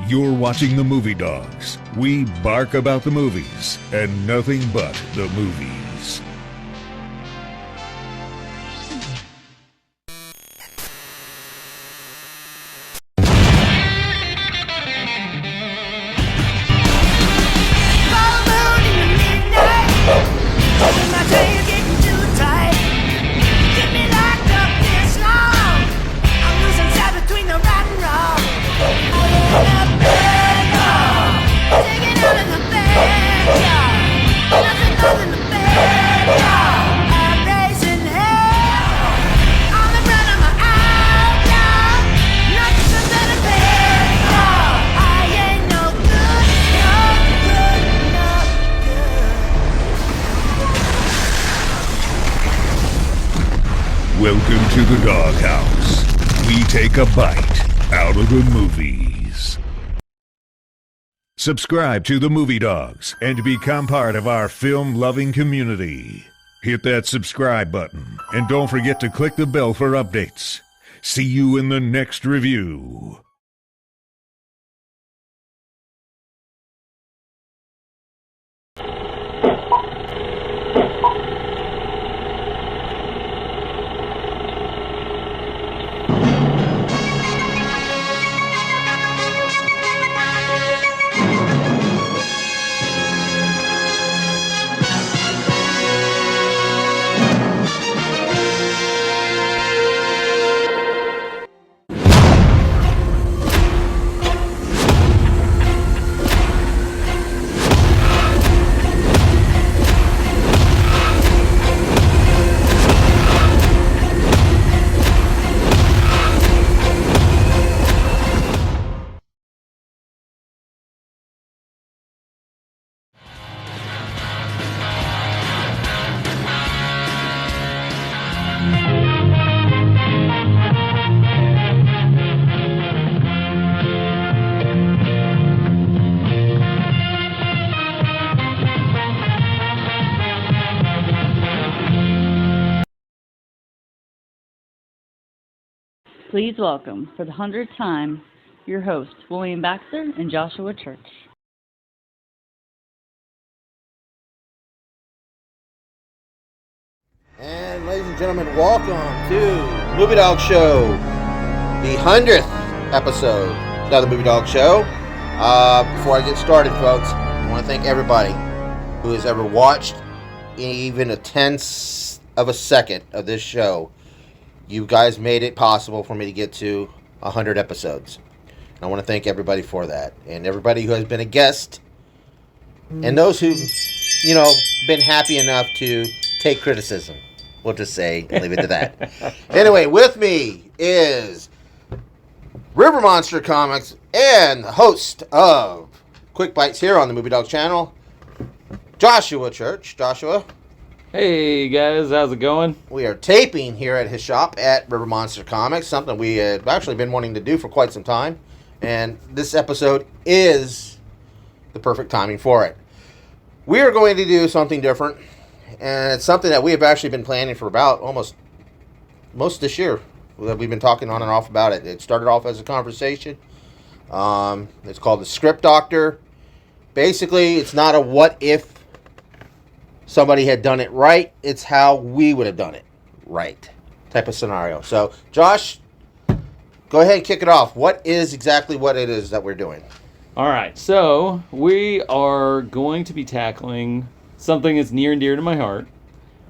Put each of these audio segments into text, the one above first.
You're watching the Movie Dawgs. We bark about the movies and nothing but the movies. Welcome to the Dawghouse. We take a bite out of the movies. Subscribe to the Movie Dawgs and become part of our film-loving community. Hit that subscribe button and don't forget to click the bell for updates. See you in the next review. Please welcome, for the 100th time, your hosts, William Baxter and Joshua Church. And ladies and gentlemen, welcome to Movie Dawgs Show, the 100th episode of the Movie Dawgs Show. Before I get started, folks, I want to thank everybody who has ever watched even a tenth of a second of this show. You guys made it possible for me to get to 100 episodes. And I want to thank everybody for that. And everybody who has been a guest. And those who've, been happy enough to take criticism. We'll just say, leave it to that. Anyway, with me is River Monster Comics and the host of Quick Bites here on the Movie Dawgs channel, Joshua Church. Joshua. Hey guys, how's it going? We are taping here at his shop at River Monster Comics, something we had actually been wanting to do for quite some time. And this episode is the perfect timing for it. We are going to do something different. And it's something that we have actually been planning for about almost most this year. We've been talking on and off about it. It started off as a conversation. It's called the Script Doctor. Basically, it's not a what if somebody had done it right. It's how we would have done it right type of scenario. So, Josh, go ahead and kick it off. What is exactly what it is that we're doing? All right, so we are going to be tackling something that's near and dear to my heart,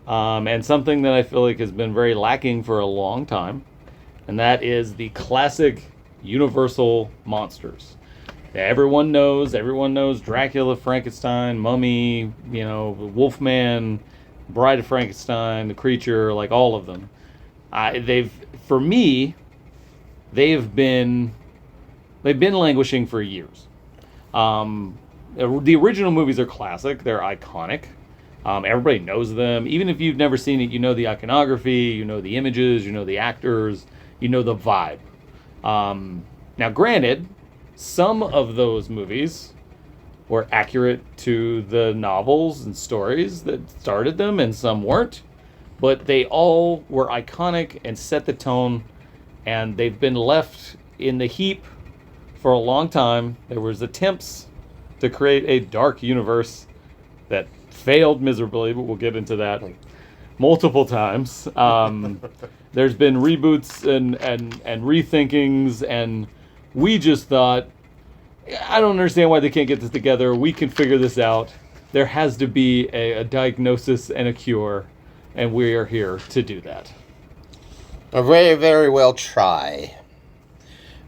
and something that I feel like has been very lacking for a long time, and that is the classic Universal monsters. Everyone knows Dracula, Frankenstein, Mummy, Wolfman, Bride of Frankenstein, The Creature, like all of them. They've been languishing for years. The original movies are classic. They're iconic. Everybody knows them. Even if you've never seen it, you know the iconography, you know the images, you know the actors, you know the vibe. Now, granted, some of those movies were accurate to the novels and stories that started them, and some weren't. But they all were iconic and set the tone, and they've been left in the heap for a long time, there was attempts to create a dark universe that failed miserably, but we'll get into that multiple times. There's been reboots and rethinkings, and we just thought, I don't understand why they can't get this together. We can figure this out. There has to be a diagnosis and a cure, and we are here to do that. A very, very well try.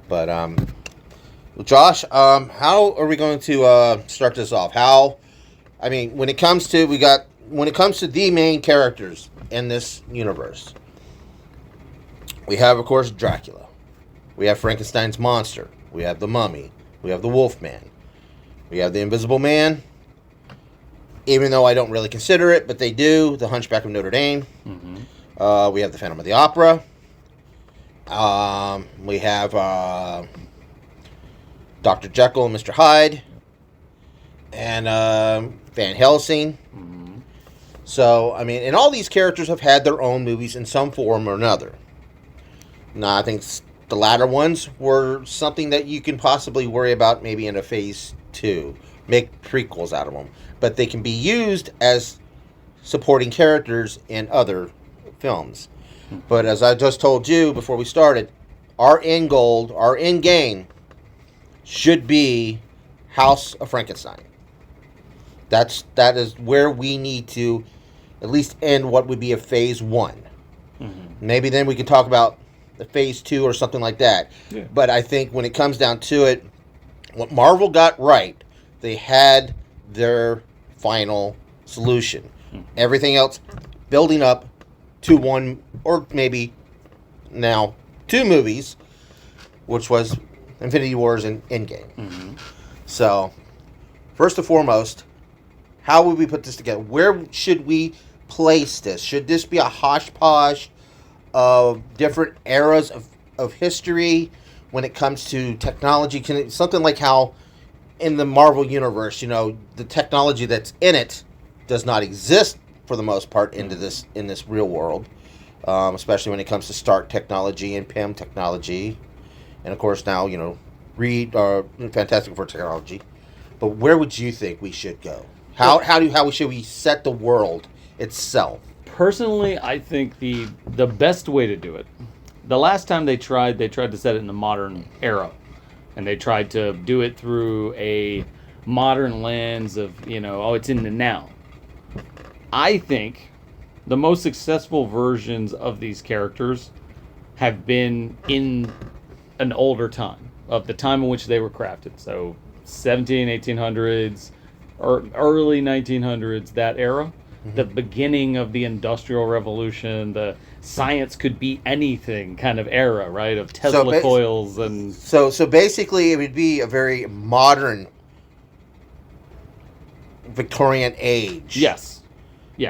But, Josh, how are we going to start this off? When it comes to the main characters in this universe, we have, of course, Dracula. We have Frankenstein's monster. We have the Mummy. We have the Wolfman. We have the Invisible Man. Even though I don't really consider it, but they do. The Hunchback of Notre Dame. Mm-hmm. We have the Phantom of the Opera. We have Dr. Jekyll and Mr. Hyde. And Van Helsing. Mm-hmm. So, and all these characters have had their own movies in some form or another. Now, I think the latter ones were something that you can possibly worry about maybe in a phase 2. Make prequels out of them. But they can be used as supporting characters in other films. But as I just told you before we started, our end goal, our end game should be House of Frankenstein. That is where we need to at least end what would be a phase 1. Mm-hmm. Maybe then we can talk about the phase 2 or something like that. Yeah. But I think when it comes down to it, what Marvel got right, they had their final solution. Mm-hmm. Everything else building up to one or maybe now 2 movies, which was Infinity Wars and Endgame. Mm-hmm. So, first and foremost, how would we put this together? Where should we place this? Should this be a hodgepodge of different eras of history when it comes to technology? Can it, something like how in the Marvel Universe, the technology that's in it does not exist for the most part in this real world, especially when it comes to Stark technology and PIM technology, and of course now Reed Fantastic Four technology. But where would you think we should go? How should we set the world itself? Personally, I think the best way to do it. The last time they tried to set it in the modern era, and they tried to do it through a modern lens of it's in the now. I think the most successful versions of these characters have been in an older time, of the time in which they were crafted. So 1800s, or early 1900s, that era. Mm-hmm. The beginning of the Industrial Revolution, the science could be anything kind of era, right? Of Tesla coils and... So basically it would be a very modern Victorian age. Yes.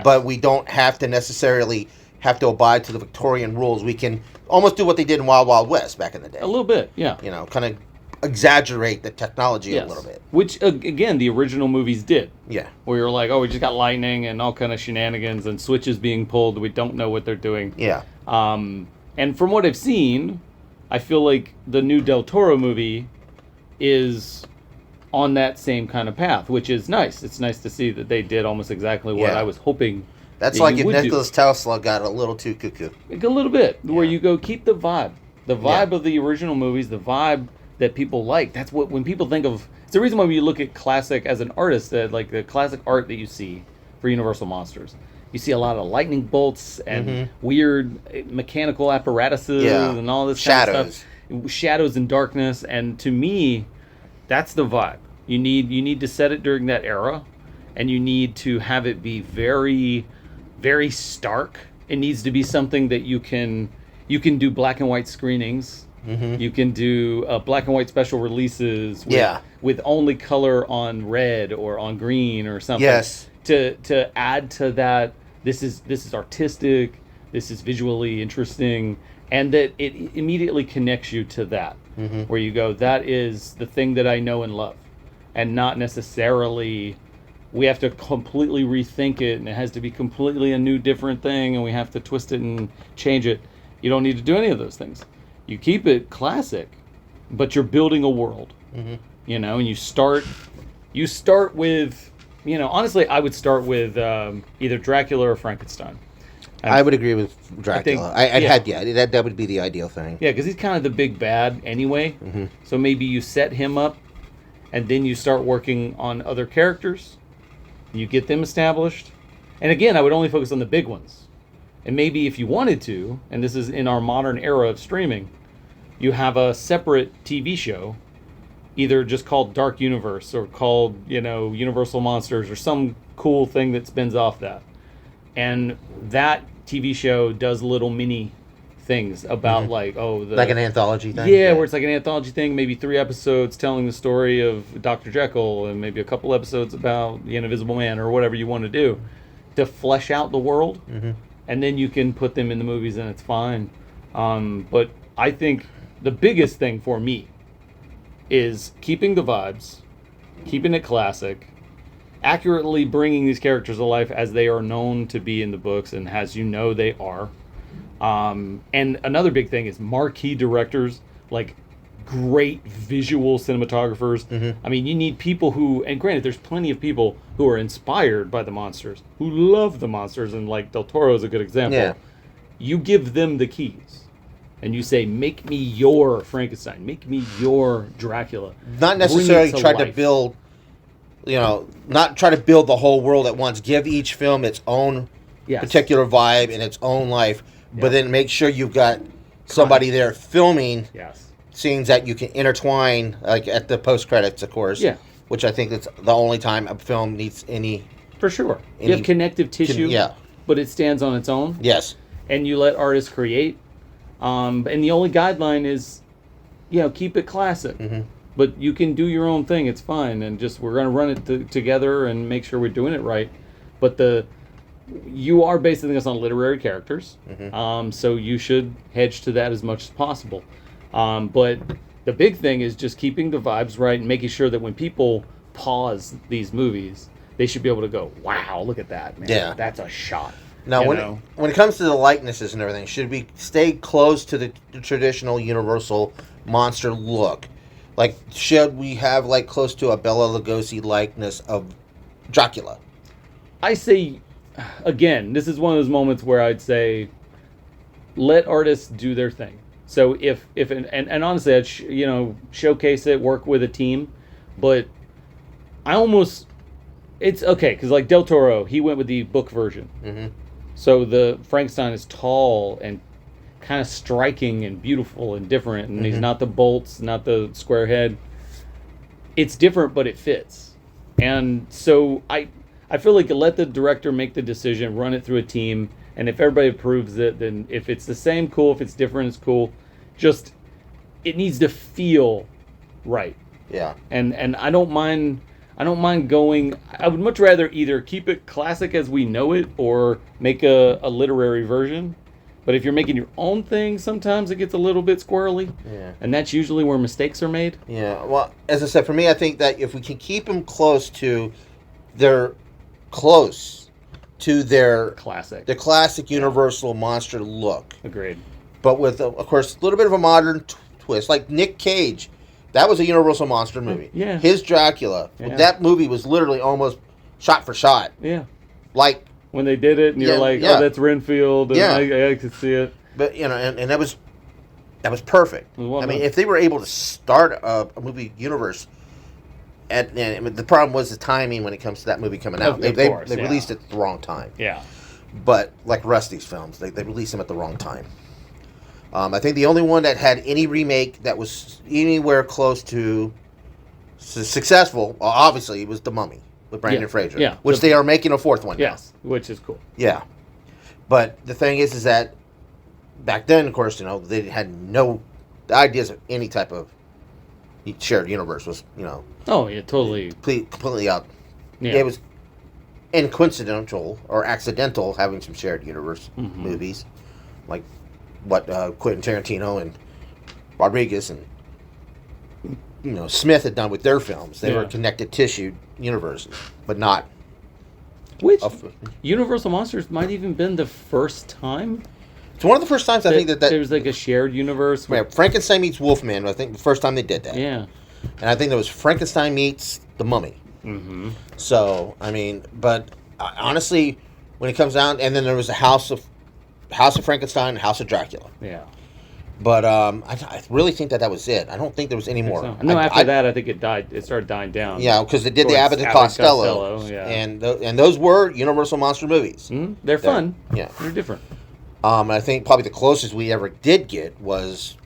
But we don't have to necessarily have to abide to the Victorian rules. We can almost do what they did in Wild Wild West back in the day. A little bit, yeah. Kind of exaggerate the technology a little bit. Which, again, the original movies did. Yeah. Where you're like, we just got lightning and all kind of shenanigans and switches being pulled. We don't know what they're doing. Yeah. And from what I've seen, I feel like the new Del Toro movie is on that same kind of path, which is nice. It's nice to see that they did almost exactly what I was hoping. That's like if Nicholas Tesla got a little too cuckoo. Like a little bit, where you go, keep the vibe. The vibe of the original movies, the vibe that people like. That's what, when people think of, it's the reason why you look at classic as an artist, like the classic art that you see for Universal Monsters. You see a lot of lightning bolts and weird mechanical apparatuses and all this kind of stuff. Shadows and darkness. And to me, that's the vibe. You need to set it during that era, and you need to have it be very, very stark. It needs to be something that you can do black and white screenings. Mm-hmm. You can do black and white special releases with only color on red or on green or something. Yes. To add to that, this is artistic, this is visually interesting, and that it immediately connects you to that. Mm-hmm. Where you go, that is the thing that I know and love. And not necessarily we have to completely rethink it and it has to be completely a new different thing and we have to twist it and change it. You don't need to do any of those things. You keep it classic, but you're building a world. You know, and you start with, you know, honestly, I would start with either Dracula or Frankenstein. I would agree with Dracula. That would be the ideal thing. Yeah, because he's kind of the big bad anyway. So maybe you set him up, and then you start working on other characters. You get them established. And again, I would only focus on the big ones. And maybe if you wanted to, and this is in our modern era of streaming, you have a separate TV show, either just called Dark Universe or called, you know, Universal Monsters or some cool thing that spins off that. And that TV show does little mini things about like an anthology thing. Yeah, where it's like an anthology thing, maybe 3 episodes telling the story of Dr. Jekyll and maybe a couple episodes about the Invisible Man or whatever you want to do to flesh out the world. And then you can put them in the movies and it's fine. But I think the biggest thing for me is keeping the vibes, keeping it classic, accurately bringing these characters to life as they are known to be in the books and as you know they are. And another big thing is marquee directors, like great visual cinematographers. I mean, you need people who, and granted, there's plenty of people who are inspired by the monsters, who love the monsters, and like Del Toro is a good example. Yeah. You give them the keys. And you say, make me your Frankenstein. Make me your Dracula. Not necessarily try to build, not try to build the whole world at once. Give each film its own particular vibe and its own life. But then make sure you've got somebody there filming scenes that you can intertwine, like at the post-credits, of course. Yeah. Which I think that's the only time a film needs any... For sure. You have connective tissue, but it stands on its own. Yes. And you let artists create. And the only guideline is, keep it classic. But you can do your own thing. It's fine. And just we're going to run it together and make sure we're doing it right. But you are basing this on literary characters. So you should hedge to that as much as possible. But the big thing is just keeping the vibes right and making sure that when people pause these movies, they should be able to go, wow, look at that, man. Yeah. That's a shot. Now, when it comes to the likenesses and everything, should we stay close to the traditional Universal monster look? Like, should we have, like, close to a Bela Lugosi likeness of Dracula? I say, again, this is one of those moments where I'd say, let artists do their thing. So and honestly, I'd showcase it, work with a team, but I almost, it's okay, because like Del Toro, he went with the book version. So the Frankenstein is tall and kind of striking and beautiful and different, and he's not the bolts, not the square head. It's different, but it fits. And so I feel like let the director make the decision, run it through a team, and if everybody approves it, then if it's the same, cool. If it's different, it's cool. Just, it needs to feel right. Yeah. And I don't mind going. I would much rather either keep it classic as we know it or make a literary version. But if you're making your own thing, sometimes it gets a little bit squirrely. Yeah. And that's usually where mistakes are made. Yeah. Well, as I said, for me, I think that if we can keep them close to their classic Universal monster look. Agreed. But with, of course, a little bit of a modern twist, like Nick Cage. That was a Universal monster movie. Yeah. His Dracula. Yeah. That movie was literally almost shot for shot. Yeah. Like when they did it, and you're like, oh, that's Renfield, and I could see it. But and that was perfect. I mean, if they were able to start a movie universe, and the problem was the timing when it comes to that movie coming out. They released it at the wrong time. Yeah. But like Rusty's films, they released them at the wrong time. I think the only one that had any remake that was anywhere close to successful, obviously, was The Mummy with Brandon Fraser. Yeah. Which they are making a fourth one now. Yes, which is cool. Yeah. But the thing is that back then, of course, they had no ideas of any type of shared universe was, Oh, yeah, totally. Completely out. Yeah. It was coincidental or accidental having some shared universe movies. Like what Quentin Tarantino and Rodriguez and Smith had done with their films. They were connected tissue universes, but not. Which Universal Monsters might even been the first time It's one of the first times I think that there's like a shared universe. Yeah, Frankenstein meets Wolfman. I think the first time they did that. Yeah. And I think there was Frankenstein meets the Mummy. Mm-hmm. So I mean, but honestly, when it comes down, and then there was a House of Frankenstein, and House of Dracula. Yeah. But I really think that was it. I don't think there was any more. So. No, after that, I think it died. It started dying down. Yeah, because they did the Abbott and Costello, yeah. and those were Universal monster movies. Mm-hmm. They're fun. Yeah, they're different. I think probably the closest we ever did get was,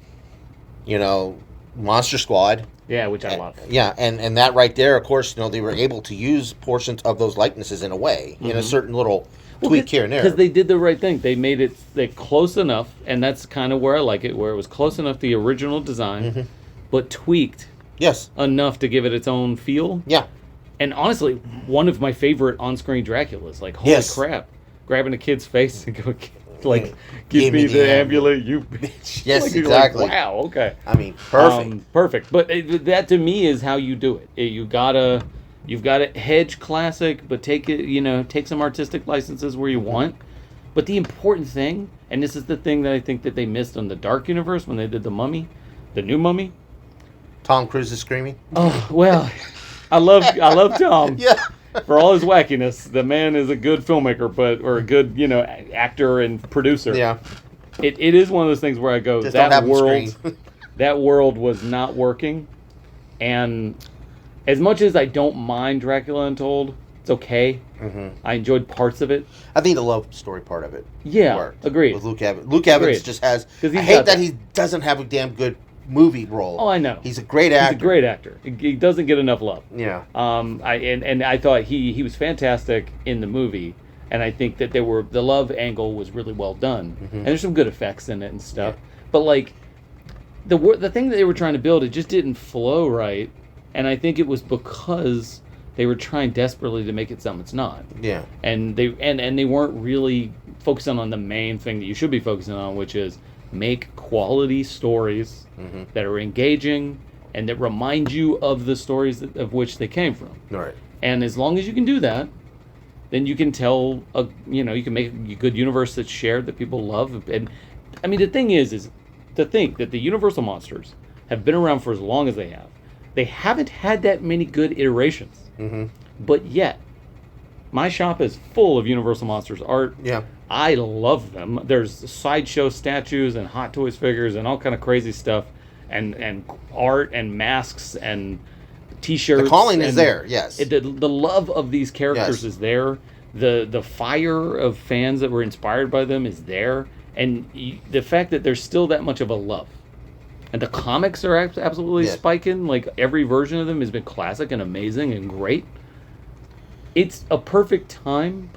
Monster Squad. Yeah, which I love. Yeah, and that right there, of course, they were able to use portions of those likenesses in a way, in a certain little tweak here and there. Because they did the right thing. They made it close enough, and that's kind of where I like it, where it was close enough to the original design, but tweaked enough to give it its own feel. Yeah. And honestly, one of my favorite on-screen Draculas. Like, holy crap. Grabbing a kid's face and going, give me the amulet, you bitch. Yes, exactly. Like, wow, okay. I mean, perfect. Perfect. But that to me is how you do it. You've got to hedge classic, but take some artistic licenses where you want. But the important thing, and this is the thing that I think that they missed on the Dark Universe when they did the Mummy, the new Mummy. Tom Cruise is screaming. Oh well, I love Tom. Yeah. For all his wackiness, the man is a good filmmaker, or a good actor and producer. Yeah. It is one of those things where I go, Just that world was not working, and as much as I don't mind Dracula Untold, it's okay. Mm-hmm. I enjoyed parts of it. I think the love story part of it worked. Agreed. With Luke Evans. Luke Evans just has... I hate that he doesn't have a damn good movie role. Oh, I know. He's a great actor. He's a great actor. He doesn't get enough love. Yeah. I thought he was fantastic in the movie, and I think that the love angle was really well done. Mm-hmm. And there's some good effects in it and stuff. Yeah. But the thing that they were trying to build, it just didn't flow right. And I think it was because they were trying desperately to make it something it's not. Yeah. And they weren't really focusing on the main thing that you should be focusing on, which is make quality stories that are engaging and that remind you of the stories of which they came from. Right. And as long as you can do that, then you can tell you can make a good universe that's shared, that people love. And I mean, the thing is to think that the Universal monsters have been around for as long as they have. They haven't had that many good iterations. Mm-hmm. But yet, my shop is full of Universal Monsters art. Yeah. I love them. There's sideshow statues and Hot Toys figures and all kind of crazy stuff, and art and masks and T-shirts. The calling is there, yes. The love of these characters is there. The fire of fans that were inspired by them is there, and the fact that there's still that much of a love. And the comics are absolutely spiking. Like, every version of them has been classic and amazing and great. It's a perfect time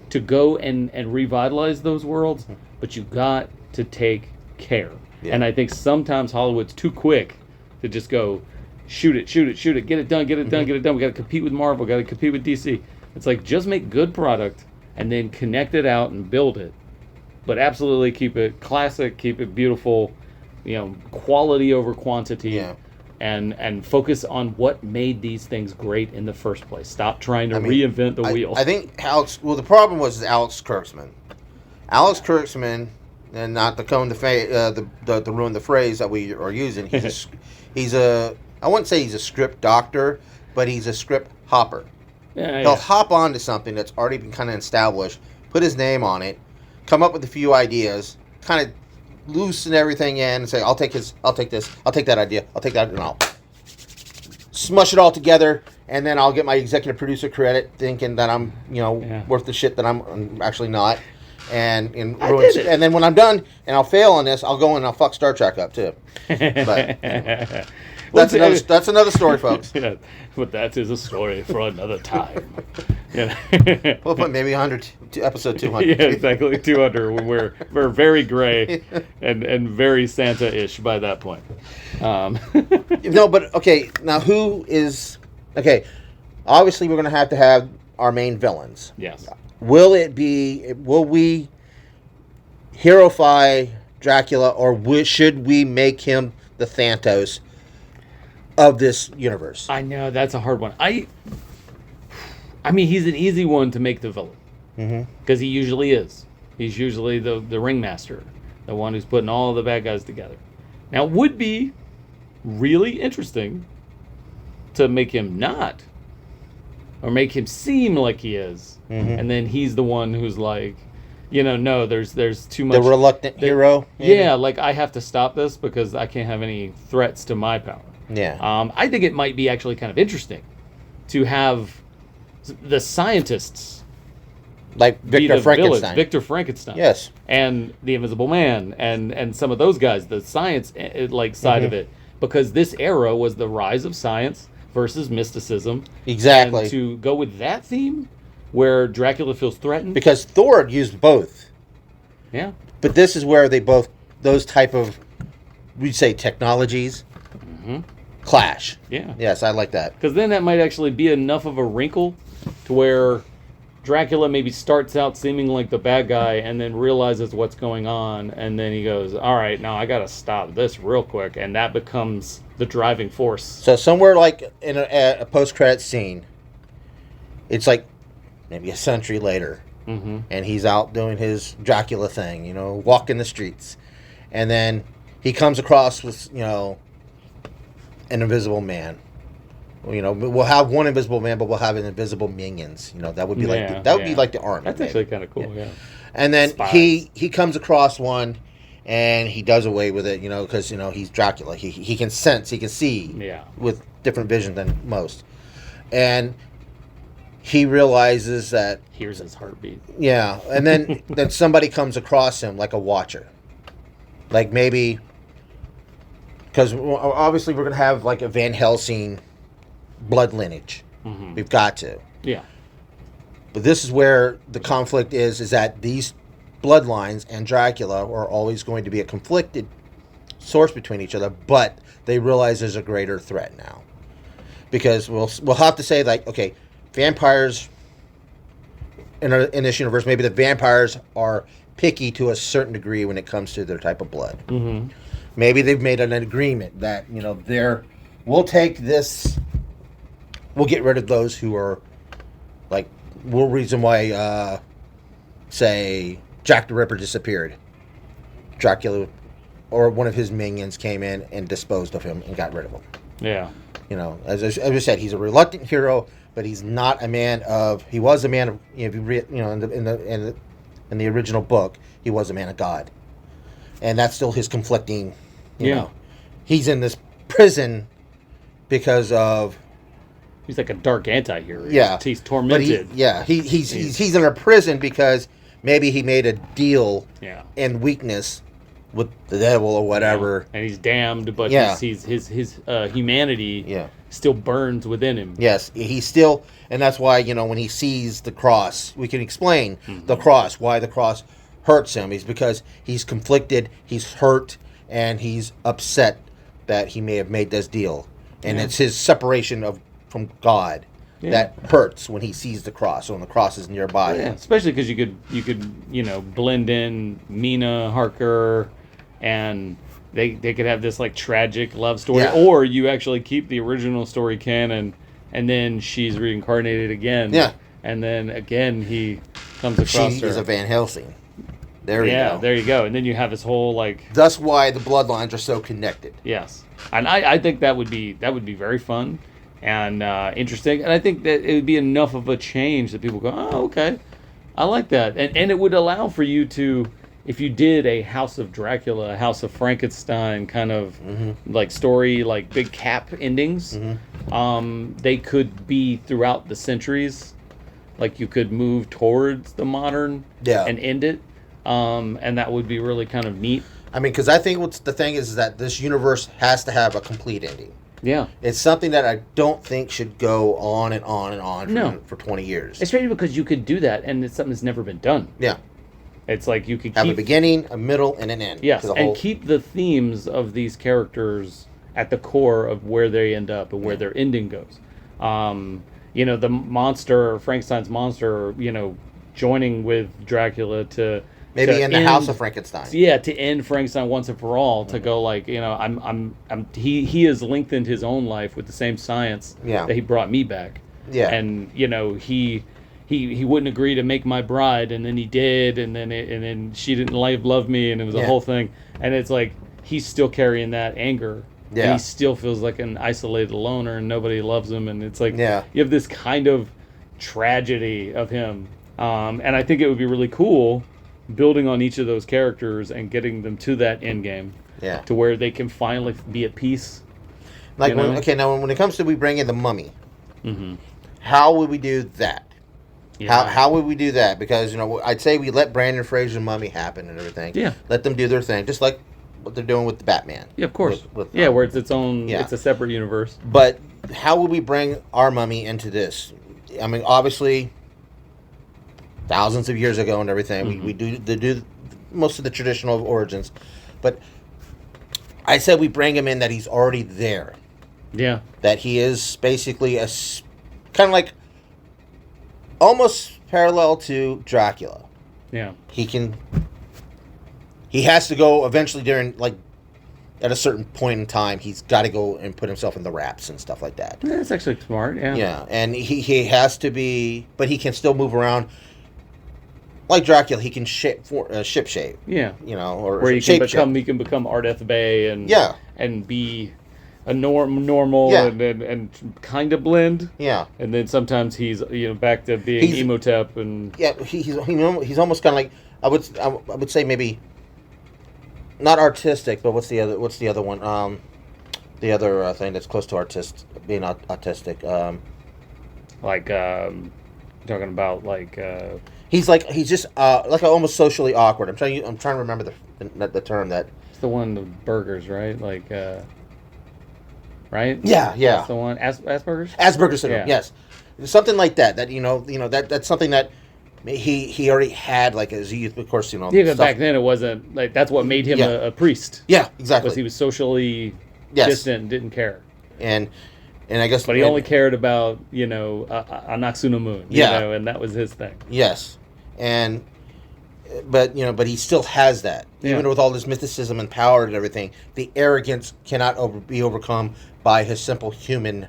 to go and revitalize those worlds, but you got to take care. Yeah. And I think sometimes Hollywood's too quick to just go, shoot it, get it done. We got to compete with Marvel, got to compete with DC. It's like, just make good product and then connect it out and build it. But absolutely keep it classic, keep it beautiful, quality over quantity, and focus on what made these things great in the first place. Stop trying to reinvent the wheel. I think the problem was Alex Kurtzman. Alex Kurtzman, and not to ruin the phrase that we are using, I wouldn't say he's a script doctor, but he's a script hopper. He'll hop onto something that's already been kind of established, put his name on it, come up with a few ideas, kind of loosen everything in and say, I'll take this, I'll take that idea, I'll take that, and I'll smush it all together, and then I'll get my executive producer credit, thinking that I'm, worth the shit that I'm actually not, and ruin it. And then when I'm done and I'll fail on this, I'll go and I'll fuck Star Trek up too. But that's another story, folks. Yeah, but that is a story for another time. We'll put maybe 100 to episode 200. Yeah, exactly, 200. When we're very gray and very Santa-ish by that point. No, but okay. Now, who is okay? Obviously, we're going to have our main villains. Yes. Will we heroify Dracula, or should we make him the Thanos of this universe? I know, that's a hard one. I mean, he's an easy one to make the villain. Because he usually is. He's usually the ringmaster. the one who's putting all the bad guys together. Now, it would be really interesting to make him not, or make him seem like he is, and then he's the one who's like, no, there's too much. The reluctant hero. Maybe? Yeah, like I have to stop this because I can't have any threats to my power. Yeah. I think it might be actually kind of interesting to have the scientists, like Victor Frankenstein. Victor Frankenstein. Yes. And the Invisible Man and some of those guys, the science side of it, because this era was the rise of science versus mysticism. Exactly. And to go with that theme, where Dracula feels threatened, because Thor used both. Yeah. But this is where they both, those type of, we'd say technologies, clash. Yeah. Yes, I like that. Because then that might actually be enough of a wrinkle to where Dracula maybe starts out seeming like the bad guy and then realizes what's going on, and then he goes, all right, now I gotta stop this real quick, and that becomes the driving force. So somewhere like in a post-credit scene, it's like maybe a century later, and he's out doing his Dracula thing, walking the streets, and then he comes across with, an invisible man. We'll have one invisible man, but we'll have an invisible minions. That would be be like the army. That's actually kind of cool. Yeah. And then Spies. he comes across one, and he does away with it. Because he's Dracula. He can sense, he can see, with different vision than most, and he realizes that hears his heartbeat. Yeah, and then then somebody comes across him like a watcher, like maybe. Because obviously we're going to have like a Van Helsing blood lineage. We've got to. Yeah. But this is where the conflict is that these bloodlines and Dracula are always going to be a conflicted source between each other, but they realize there's a greater threat now. Because we'll have to say, like, okay, vampires in this universe, maybe the vampires are picky to a certain degree when it comes to their type of blood. Maybe they've made an agreement that, we'll take this, we'll get rid of those who are, like, one reason why, say, Jack the Ripper disappeared. Dracula, or one of his minions came in and disposed of him and got rid of him. Yeah. As I said, he's a reluctant hero, but he's not a man of, he was a man of, if you read, in the original book, he was a man of God. And that's still his conflicting, you know. He's in this prison because of... He's like a dark anti-hero. Yeah. He's tormented. He's in a prison because maybe he made a deal in weakness with the devil or whatever. And he's damned, but his humanity still burns within him. Yes, he's still... And that's why, when he sees the cross, we can explain the cross, why the cross hurts him. Is because he's conflicted, he's hurt, and he's upset that he may have made this deal. And it's his separation from God that hurts when he sees the cross, or when the cross is nearby. Yeah, especially because you could blend in Mina Harker, and they could have this like tragic love story, or you actually keep the original story canon, and then she's reincarnated again. Yeah. And then again he comes across her. She is a Van Helsing. There you go. Yeah, there you go. And then you have this whole like... That's why the bloodlines are so connected. Yes. And I think that would be very fun and interesting. And I think that it would be enough of a change that people go, oh, okay, I like that. And it would allow for you to, if you did a House of Dracula, a House of Frankenstein kind of like story, like big cap endings, they could be throughout the centuries. Like you could move towards the modern and end it. And that would be really kind of neat. I mean, because I think what's the thing is that this universe has to have a complete ending. Yeah. It's something that I don't think should go on and on and on for 20 years. Especially because you could do that, and it's something that's never been done. Yeah. It's like you could have a beginning, a middle, and an end. Yes, and keep the themes of these characters at the core of where they end up and where their ending goes. The monster, Frankenstein's monster, joining with Dracula to... Maybe in the House of Frankenstein. Yeah, to end Frankenstein once and for all. To go like, he has lengthened his own life with the same science that he brought me back. Yeah, and he he wouldn't agree to make my bride, and then he did, and then she didn't love me, and it was a whole thing. And it's like he's still carrying that anger. Yeah. And he still feels like an isolated loner, and nobody loves him. And it's like Yeah. you have this kind of tragedy of him. And I think it would be really cool building on each of those characters and getting them to that end game. Yeah. To where they can finally be at peace. Like, you know? now when it comes to we bring in the mummy, Mm-hmm. how would we do that? Yeah. How would we do that? Because, you know, I'd say we let Brandon Fraser and Mummy happen and everything. Yeah. Let them do their thing, just like what they're doing with the Batman. Yeah, of course. With, where it's its own, yeah. it's a separate universe. But how would we bring our Mummy into this? I mean, obviously, thousands of years ago and everything, Mm-hmm. we do most of the traditional origins. But I said we bring him in that he's already there. Yeah. That he is basically kind of like almost parallel to Dracula. Yeah. He has to go eventually during, like, at a certain point in time, he's got to go and put himself in the wraps and stuff like that. That's actually smart, yeah. Yeah, and he has to be, but he can still move around. Like Dracula, he can ship shape. Yeah. You know, or Where he shape can become Ardeth Bay and Yeah. and be a normal Yeah. and kind of blend. Yeah. And then sometimes he's back to being Emotep and Yeah, he's almost kind of like I would say maybe not artistic, but what's the other one? The other thing that's close to being autistic. Talking about like He's just like almost socially awkward. I'm trying to remember the term that. it's the one, the burgers, right? Like right? Yeah. That's the one. Asperger's? Asperger's syndrome. Yeah. Yes, something like that. That that's something that he already had, like, as a youth, of course. Yeah, but stuff. back then it wasn't like that's what made him a priest. Yeah, exactly. Was he was socially Yes. distant and didn't care. And I guess, But he only cared about Anaxuna Moon. Yeah. And that was his thing. Yes, but he still has that, Yeah. even with all this mysticism and power and everything. The arrogance cannot be overcome by his simple human,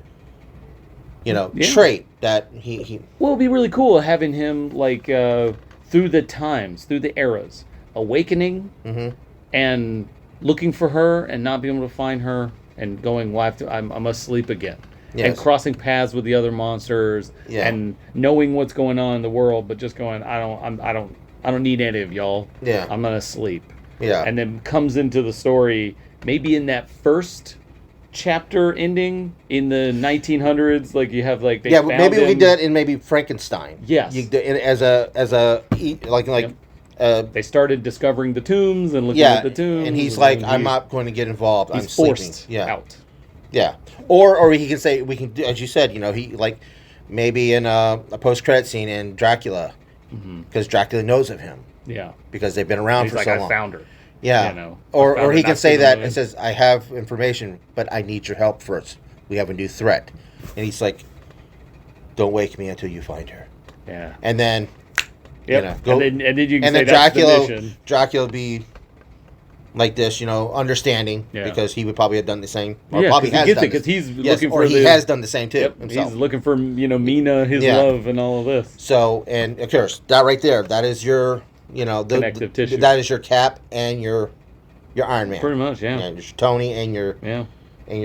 trait that he. Well, it'd be really cool having him through the times, through the eras, awakening and looking for her and not being able to find her and going, well, I must sleep again. Yes. And crossing paths with the other monsters and knowing what's going on in the world, but just going, I don't need any of y'all. Yeah. I'm gonna sleep. Yeah. And then comes into the story maybe in that first chapter ending in the 1900s, like you have like they found maybe we him. did that in maybe Frankenstein. Yes. They started discovering the tombs and looking at the tombs. and he's like, I'm not going to get involved. I'm He's sleeping. forced Yeah. out. Yeah. Or he can say, we can do, as you said, he like maybe in a post-credit scene in Dracula, because Dracula knows of him Yeah. because they've been around He's for like, so I long. found her. Yeah. I found Or her he can not say to the that moon. and says, I have information, but I need your help first. We have a new threat. And he's like, don't wake me until you find her. Yeah. And then, Yep. go, and then you can and say then that's the mission. Dracula be like this, understanding, Yeah. because he would probably have done the same. Or Yeah, probably 'cause he has gets done it, 'cause this. he's Yes, looking or for he the- has done the same too Yep. himself. He's looking for Mina, his Yeah. love, and all of this. So, and of course, that right there, that is your, Connective tissue. That is your Cap and your Iron Man. Pretty much, yeah. Your Tony and your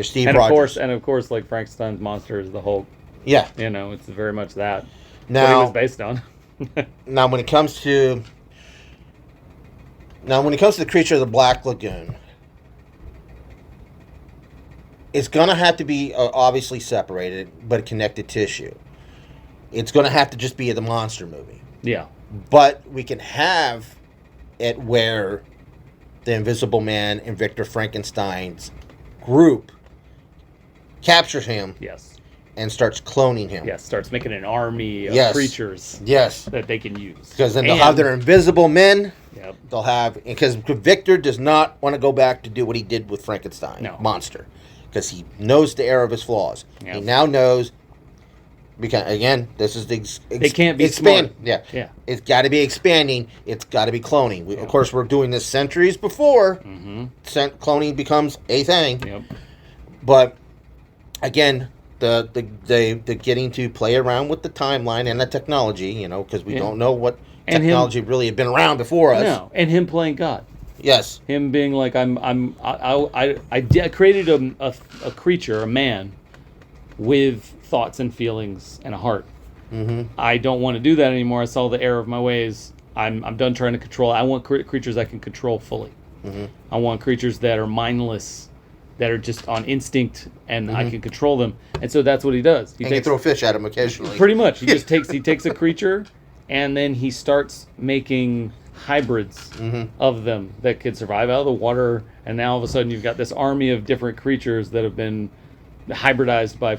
Steve And Rogers. of course, like Frankenstein's monster is the Hulk. Yeah. It's very much that. Now, what he was based on. now when it comes to the creature of the Black Lagoon, it's gonna have to be obviously separated, but a connected tissue. It's gonna have to just be the monster movie. Yeah. But we can have it where the Invisible Man and Victor Frankenstein's group captures him Yes. and starts cloning him. Yes. Starts making an army of Yes. creatures Yes. that they can use. Because then they'll have their Invisible Men. Yep. They'll have... Because Victor does not want to go back to do what he did with Frankenstein. No. Monster. Because he knows the error of his flaws. Yep. He now knows... Because, again, this is the... They can't be expand. smart. Yeah. Yeah. It's got to be expanding. It's got to be cloning. Of course, we're doing this centuries before cloning becomes a thing. Yep. But, again, the getting to play around with the timeline and the technology, because we don't know what technology really had been around before us. No, and him playing God. Yes. Him being like, I created a creature, a man, with thoughts and feelings and a heart. Mm-hmm. I don't want to do that anymore. I saw the error of my ways. I'm done trying to control. I want creatures I can control fully. Mm-hmm. I want creatures that are mindless, that are just on instinct, and I can control them. And so that's what he does. He can throw fish at him occasionally. Pretty much. He just takes a creature, and then he starts making hybrids of them that could survive out of the water. And now all of a sudden you've got this army of different creatures that have been hybridized by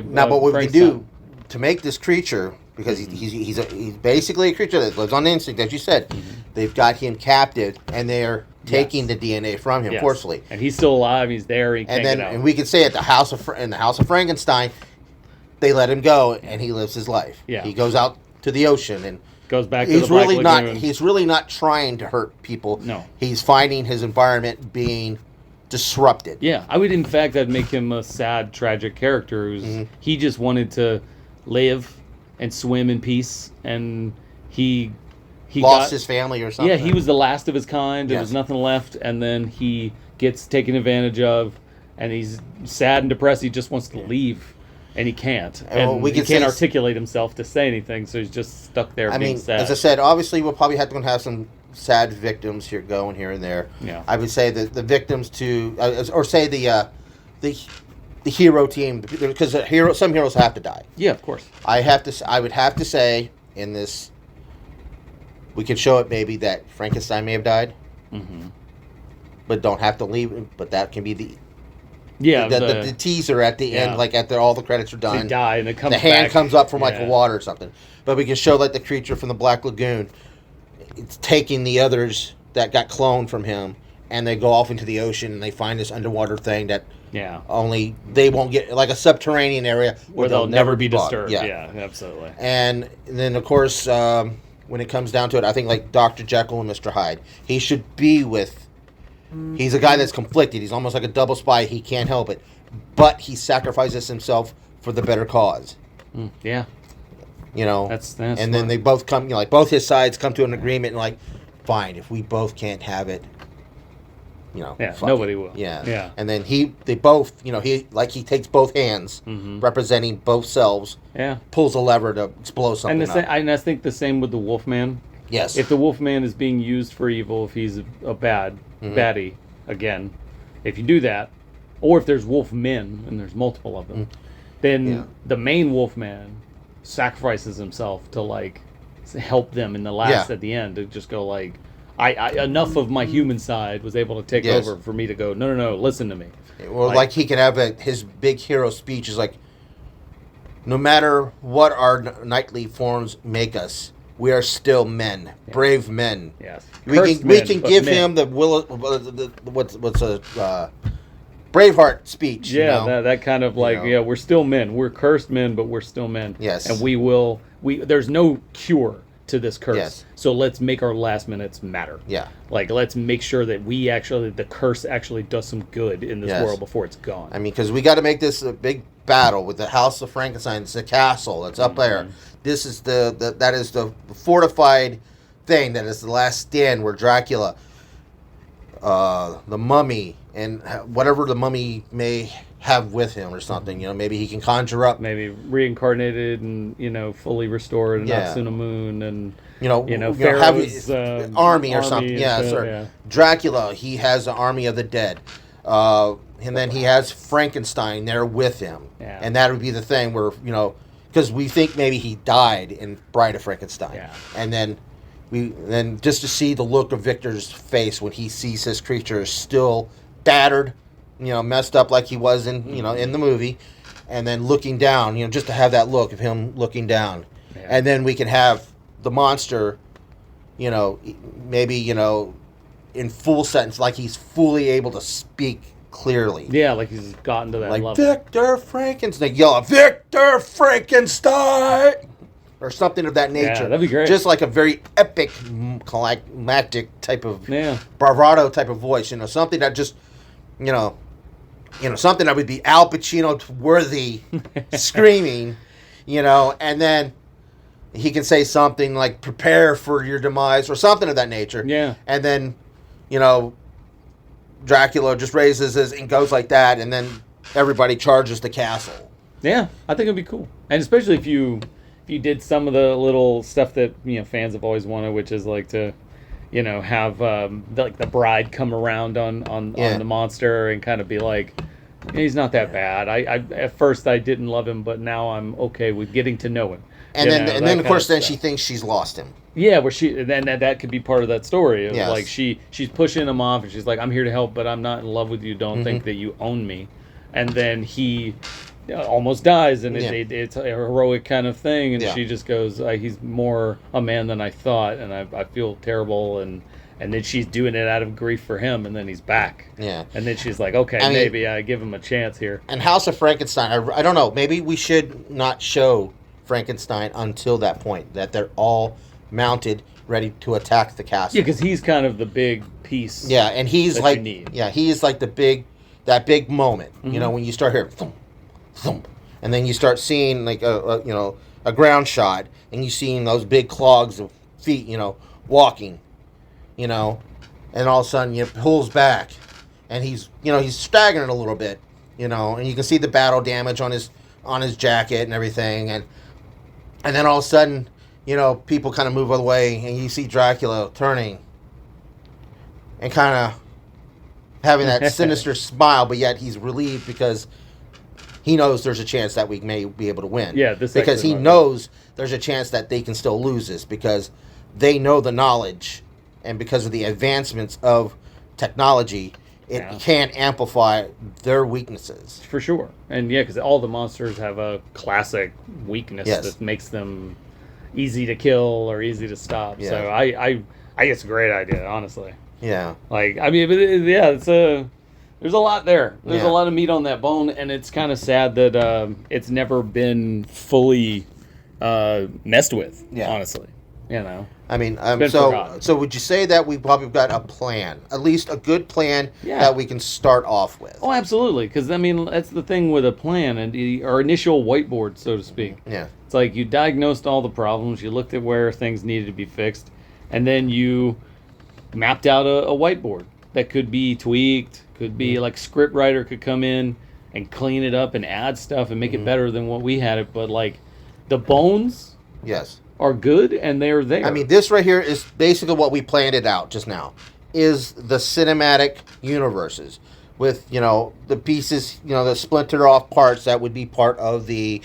Now, but what we do to make this creature, because he's basically a creature that lives on instinct, as you said. They've got him captive, and they're taking the DNA from him forcibly. And he's still alive. He's there. He can't get out. And we could say at the house of Frankenstein, they let him go, and he lives his life. Yeah. He goes out to the ocean and goes back to the Black Lagoon. He's really not trying to hurt people. No. He's finding his environment being disrupted. Yeah, I would, in fact, I'd make him a sad, tragic character who's he just wanted to live and swim in peace, and he lost his family or something. Yeah, he was the last of his kind. There was nothing left, and then he gets taken advantage of, and he's sad and depressed. He just wants to leave, and he can't. And he can't articulate himself to say anything, so he's just stuck there being sad. As I said, obviously we'll probably have to have some sad victims here and there. Yeah. I would say that the victims to, or say the hero team, because some heroes have to die. Yeah, of course. I would have to say in this, we could show it maybe that Frankenstein may have died, but don't have to leave. But that can be the teaser at the end, like after all the credits are done. They die and it comes. The hand comes up from like the water or something. But we can show like the creature from the Black Lagoon. It's taking the others that got cloned from him, and they go off into the ocean and they find this underwater thing that only they won't get, like a subterranean area where they'll never be disturbed. Yeah, absolutely. And then of course, when it comes down to it, I think like Dr. Jekyll and Mr. Hyde, he should be with. He's a guy that's conflicted. He's almost like a double spy. He can't help it, but he sacrifices himself for the better cause. Yeah. That's and smart. then they both come, like both his sides come to an agreement, and like, fine, if we both can't have it, nobody will. Yeah. And then they both, he takes both hands, representing both selves. Yeah. Pulls a lever to explode something. And I think the same with the Wolfman. Yes. If the Wolfman is being used for evil, if he's a baddie, again, if you do that, or if there's Wolfmen and there's multiple of them, then the main Wolfman sacrifices himself to help them in the last at the end, to just go I enough of my human side was able to take over for me to go no, listen to me. Or he can have his big hero speech is like, no matter what our knightly forms make us, we are still men, brave men. Yes, we can give him the Braveheart speech. Yeah, that kind of we're still men. We're cursed men, but we're still men. Yes, and there's no cure to this curse. Yes. So let's make our last minutes matter. Yeah. Let's make sure that the curse actually does some good in this world before it's gone. I mean, because we got to make this a big battle with the House of Frankenstein. It's a castle that's up there. This is that is the fortified thing that is the last stand where Dracula, the mummy, and whatever the mummy may have with him or something, maybe he can conjure up, maybe reincarnated and fully restored and not Suna Moon and Pharaoh's army or something. Dracula, he has an army of the dead, and then he has Frankenstein there with him, and that would be the thing where because we think maybe he died in Bride of Frankenstein, and then just to see the look of Victor's face when he sees his creature still battered, messed up like he was in in the movie, and then looking down, just to have that look of him looking down, and then we can have the monster, maybe in full sentence, like he's fully able to speak clearly. Yeah, like he's gotten to that level. Victor Frankenstein, they yell, Victor Frankenstein, or something of that nature. Yeah, that'd be great. Just like a very epic, climactic type of bravado type of voice. Something that just, something that would be Al Pacino worthy screaming, and then he can say something like prepare for your demise or something of that nature. Yeah. And then, Dracula just raises his and goes like that, and then everybody charges the castle. Yeah, I think it'd be cool. And especially if you did some of the little stuff that, fans have always wanted, which is like to, have the bride come around on the monster and kind of be like, he's not that bad. I at first I didn't love him, but now I'm okay with getting to know him. And then of course she thinks she's lost him. Yeah, where then that could be part of that story. Of yes. Like she's pushing him off, and she's like, I'm here to help, but I'm not in love with you. Don't think that you own me. And then he almost dies, and it's a heroic kind of thing, and she just goes, he's more a man than I thought, and I feel terrible, and then she's doing it out of grief for him, and then he's back. Yeah. And then she's like, okay, maybe I give him a chance here. And House of Frankenstein, I don't know, maybe we should not show Frankenstein until that point, that they're all mounted, ready to attack the castle. Yeah, because he's kind of the big piece. Yeah, and he's like, he's like that big moment. When you start hearing thump, thump, and then you start seeing like a ground shot, and you seeing those big clogs of feet, walking, and all of a sudden he pulls back, and he's staggering a little bit, and you can see the battle damage on his jacket and everything, and then all of a sudden, people kind of move away, and you see Dracula turning and kind of having that sinister smile, but yet he's relieved because he knows there's a chance that we may be able to win. Yeah, because he knows there's a chance that they can still lose this because they know the knowledge, and because of the advancements of technology, it can amplify their weaknesses. For sure. And because all the monsters have a classic weakness that makes them easy to kill or easy to stop. Yeah. So I think it's a great idea, honestly. Yeah. Like, I mean, it's there's a lot there. There's a lot of meat on that bone, and it's kind of sad that it's never been fully messed with, honestly. I mean, so would you say that we've probably got a plan, at least a good plan that we can start off with? Oh, absolutely. Because, I mean, that's the thing with a plan, and our initial whiteboard, so to speak. Yeah. It's like you diagnosed all the problems, you looked at where things needed to be fixed, and then you mapped out a whiteboard that could be tweaked, could be like script writer could come in and clean it up and add stuff and make it better than what we had it. But, like, the bones... Yes. Are good, and they're there. I mean, this right here is basically what we planned it out just now, is the cinematic universes with, the pieces, the splintered off parts that would be part of the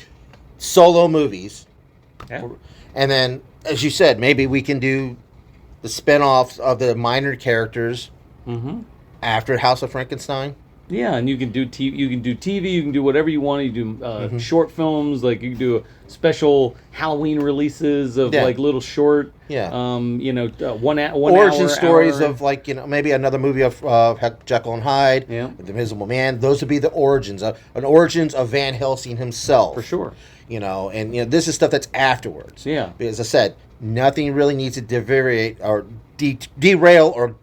solo movies. Yeah. And then, as you said, maybe we can do the spin-offs of the minor characters after House of Frankenstein. Yeah, and you can do TV, you can do whatever you want. You do short films, like you can do special Halloween releases of like little short, 1 origin stories of like maybe another movie of Jekyll and Hyde, the Invisible Man. Those would be the origins of Van Helsing himself, for sure. And this is stuff that's afterwards. Yeah, as I said, nothing really needs to deviate or derail or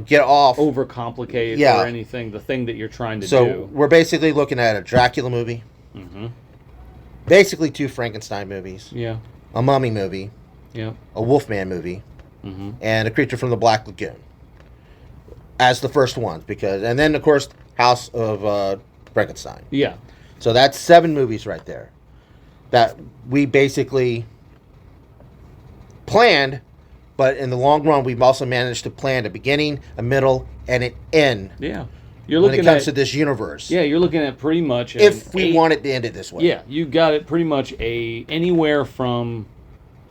get off, overcomplicate or anything. The thing that you're trying to do. So we're basically looking at a Dracula movie, basically 2 Frankenstein movies, a Mummy movie, a Wolfman movie, and a Creature from the Black Lagoon as the first ones. And then of course House of Frankenstein. Yeah. So that's 7 movies right there that we basically planned. But in the long run, we've also managed to plan a beginning, a middle, and an end. Yeah. When it comes to this universe. Yeah, you're looking at pretty much... If we wanted to end it this way. Yeah, you got it pretty much anywhere from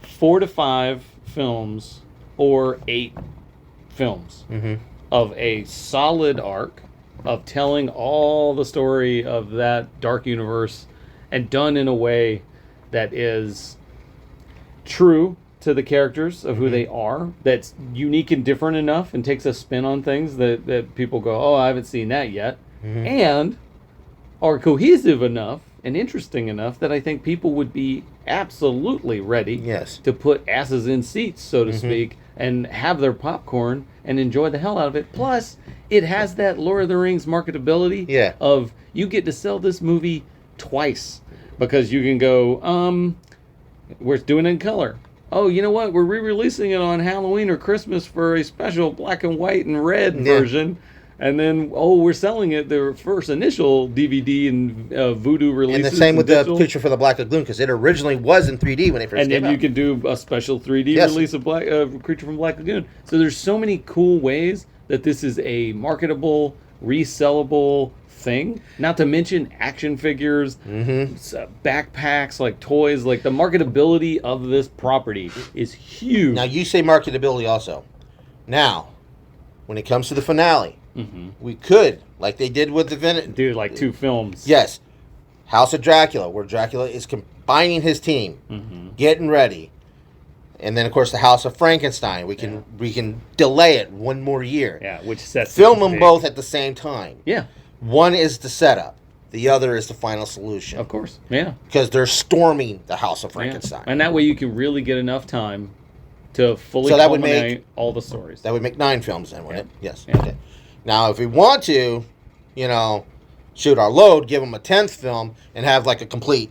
4 to 5 films or 8 films of a solid arc of telling all the story of that dark universe and done in a way that is true to the characters of who they are, that's unique and different enough and takes a spin on things that people go, oh, I haven't seen that yet, and are cohesive enough and interesting enough that I think people would be absolutely ready to put asses in seats, so to speak, and have their popcorn and enjoy the hell out of it. Plus, it has that Lord of the Rings marketability of you get to sell this movie twice because you can go, we're doing it in color. Oh, you know what? We're re-releasing it on Halloween or Christmas for a special black and white and red version. And then, we're selling it, their first initial DVD and Voodoo releases. And the same with the Creature from the Black Lagoon, because it originally was in 3D when it first came out. And then you can do a special 3D release of Creature from Black Lagoon. So there's so many cool ways that this is a marketable, resellable thing. Not to mention action figures, backpacks, like toys. Like the marketability of this property is huge. Now, you say marketability also. Now, when it comes to the finale, we could, like they did with the do like 2 films. Yes, House of Dracula, where Dracula is combining his team, getting ready, and then of course the House of Frankenstein. We can delay it 1 more year. Yeah, which sets film them both at the same time. Yeah, one is the setup, the other is the final solution. Of course, yeah, because they're storming the House of Frankenstein, and that way you can really get enough time to fully culminate all the stories. That would make 9 films then, wouldn't it? Yes. Yeah. Okay. Now, if we want to, shoot our load, give them a 10th film, and have like a complete,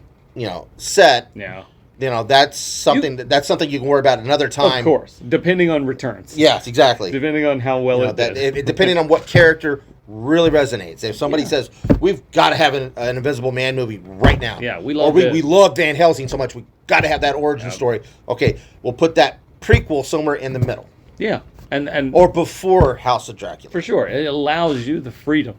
set. Yeah. That's something that's something you can worry about another time. Of course, depending on returns. Yes, exactly. Depending on how well it did. Depending on what character really resonates. If somebody says, we've got to have an Invisible Man movie right now. Yeah, we love we love Van Helsing so much, we got to have that origin story. Okay, we'll put that prequel somewhere in the middle. Yeah. And or before House of Dracula. For sure. It allows you the freedom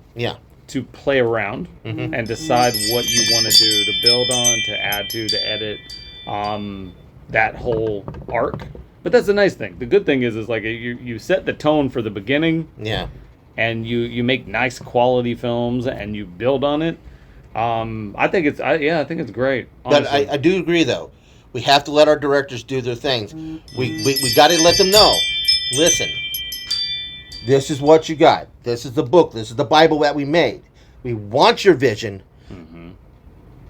to play around and decide what you want to do, to build on, to add to edit that whole arc. But that's the nice thing. The good thing is like you set the tone for the beginning. Yeah. And you make nice quality films and you build on it. I think it's great. Honestly. But I do agree though. We have to let our directors do their things. We got to let them know. Listen, this is what you got. This is the book. This is the Bible that we made. We want your vision,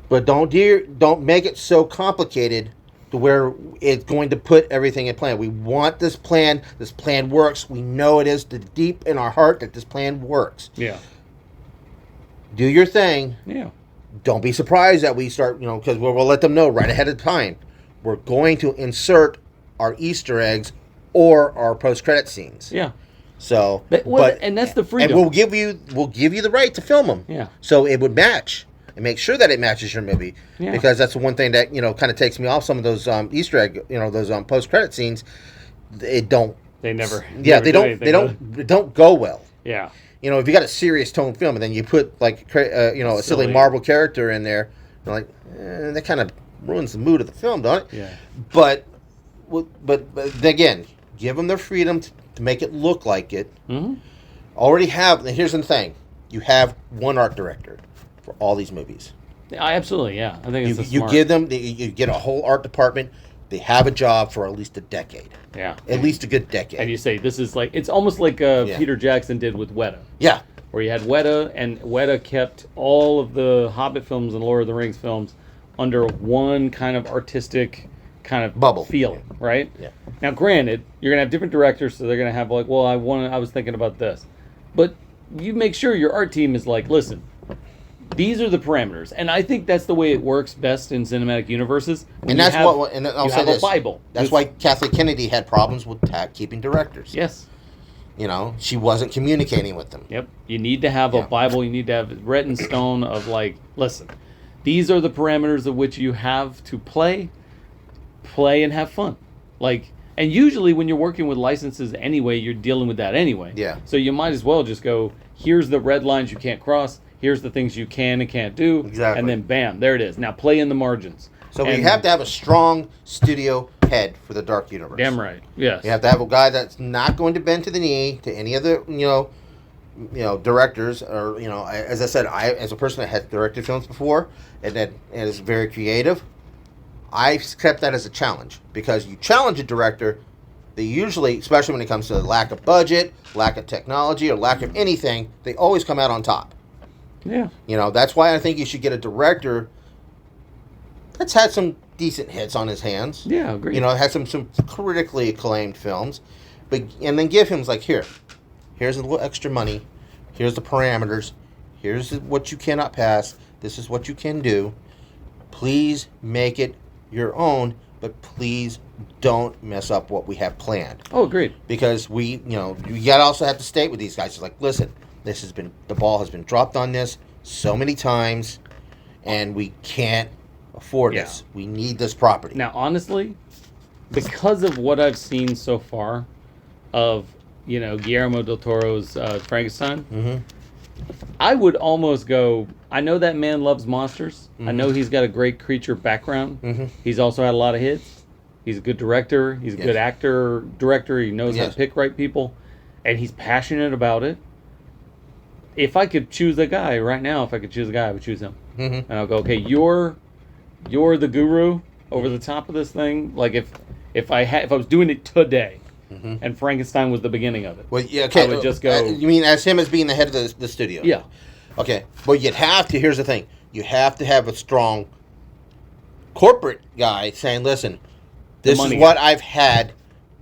but don't make it so complicated to where it's going to put everything in plan. We want this plan. This plan works. We know it is deep in our heart that this plan works. Yeah. Do your thing. Yeah. Don't be surprised that we start, because we'll let them know right ahead of time. We're going to insert our Easter eggs or our post-credit scenes. Yeah. So, and that's the freedom. And we'll give you the right to film them. Yeah. So it would match, and make sure that it matches your movie. Yeah. Because that's the one thing that kind of takes me off some of those Easter egg, those post-credit scenes. They don't. They never. Yeah, they don't go well. Yeah. If you got a serious tone film and then you put like a silly Marvel character in there, like that kind of ruins the mood of the film, don't it? Yeah. But again, give them their freedom to make it look like it. Already have. Here's the thing: you have one art director for all these movies. Absolutely, yeah. I think it's you give them. You get a whole art department. They have a job for at least a decade. Yeah. At least a good decade. And you say this is like it's almost like Peter Jackson did with Weta. Yeah. Where you had Weta, and Weta kept all of the Hobbit films and Lord of the Rings films under one kind of artistic kind of bubble feeling, right? Yeah. Now, granted, you're gonna have different directors, so they're gonna have like, well, I was thinking about this, but you make sure your art team is like, listen, these are the parameters, and I think that's the way it works best in cinematic universes. And that's and I'll say this: a Bible. That's why Kathleen Kennedy had problems with keeping directors. Yes. She wasn't communicating with them. Yep. You need to have a Bible. You need to have it written in stone of like, listen, these are the parameters of which you have to play and have fun. Like, and usually when you're working with licenses anyway, you're dealing with that anyway. Yeah. So you might as well just go, here's the red lines you can't cross. Here's the things you can and can't do. Exactly. And then bam, there it is. Now play in the margins. So we have to have a strong studio head for the Dark Universe. Damn right. Yes. You have to have a guy that's not going to bend to the knee to any other, directors, or as I said, as a person that has directed films before and that is very creative, I accept that as a challenge, because you challenge a director, they usually, especially when it comes to lack of budget, lack of technology, or lack of anything, they always come out on top. Yeah. That's why I think you should get a director that's had some decent hits on his hands. Yeah, agreed. Had some critically acclaimed films. and then give him like, here's a little extra money, here's the parameters, here's what you cannot pass, this is what you can do. Please make it your own, but please don't mess up what we have planned. Oh, agreed. Because you gotta also have to state with these guys, it's like, listen, the ball has been dropped on this so many times, and we can't afford this. We need this property. Now, honestly, because of what I've seen so far of, Guillermo del Toro's Frankenstein, I would almost go, I know that man loves monsters. I know he's got a great creature background. He's also had a lot of hits. He's a good director. He's a good director. He knows how to pick right people. And he's passionate about it. If I could choose a guy right now, I would choose him. And I'll go, okay, you're the guru over the top of this thing. Like if I was doing it today, and Frankenstein was the beginning of it. Well, yeah, okay. I would just go. You mean as him as being the head of the studio? Yeah. Okay, but you'd have to. Here's the thing: you have to have a strong corporate guy saying, "Listen, this is what I've had